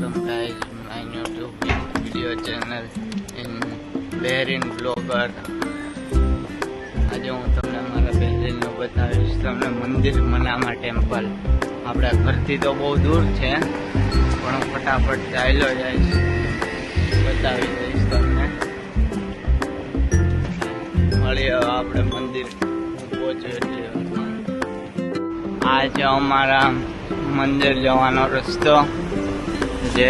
welcome guys my YouTube video channel in Behrin Vlogger. આજે હું તમને મારા બહેરીનનું બતાવીશ, તમને મંદિર મનામા ટેમ્પલ. આપણા ઘરથી તો બહુ દૂર છે પણ હું ફટાફટ ચાલ્યો જઈશ, બતાવી દઈશ તમને. મળીએ આપણે મંદિર પહોંચ્યો એટલે. આ છે અમારા મંદિર જવાનો રસ્તો, જે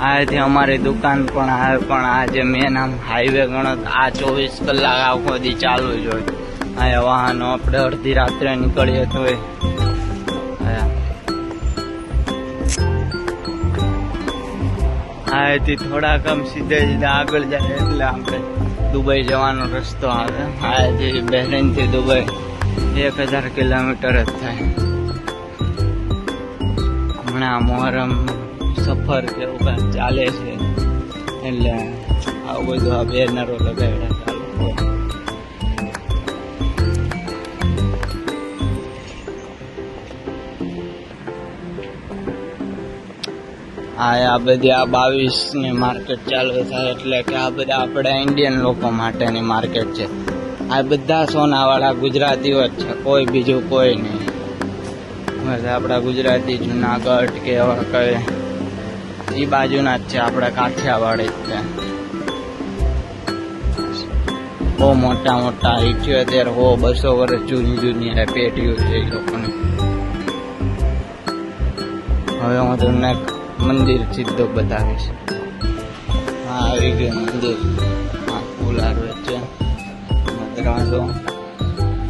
આથી અમારી દુકાન પણ આવે, પણ આ જે મેન આમ હાઈવે ગણો આ 24 કલાક આખો દી ચાલુ જ હોય. આ વાહનો આપણે અડધી રાત્રે નીકળીએ તો આથી થોડાક આમ સીધે સીધા આગળ જાય એટલે આપણે દુબઈ જવાનો રસ્તો આવે. આથી બહેરીનથી દુબઈ 1000 કિલોમીટર જ થાય. હમણાં મોહરમ સફર કેવું કાંઈ ચાલે છે એટલે આવું બધું આ બેનરો લગાવ્યા ચાલુ. આ બધી આ 22ની માર્કેટ ચાલુ થાય એટલે કે આ બધા આપણા ઇન્ડિયન લોકો માટેની માર્કેટ છે. આ બધા સોનાવાળા ગુજરાતીઓ જ છે, કોઈ બીજું કોઈ નહીં. બસ આપણા ગુજરાતી જુનાગઢ કે એવા કઈ એ બાજુના જ છે, આપણા કાઠિયાવાડી જ છે. બહુ મોટા મોટા 78 200 વર્ષ જૂની પેટીઓ છે એ લોકોની. હવે હું તમને મંદિર સીધો બતાવીશ. હા, આવી ગયું મંદિર. હા, ફૂલાર વચ્ચે મદરાંડો.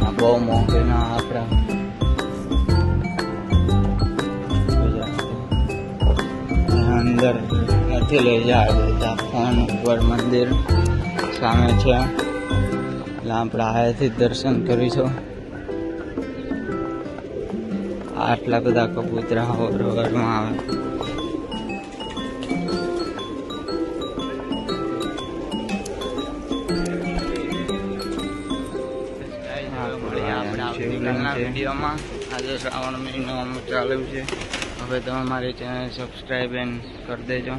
આ બહુ મોંઘીના આપણા અંદર નથી લઈ જાય બધા. ફોન ઉપર મંદિર સામે છે એટલે આપણે આયાથી દર્શન કરીશું. આટલા બધા કબૂતરા રોડમાં આવે. વિડીયોમાં આજે શ્રાવણ મહિનો ચાલુ છે. હવે તમે મારી ચેનલ સબસ્ક્રાઈબ કરી દેજો.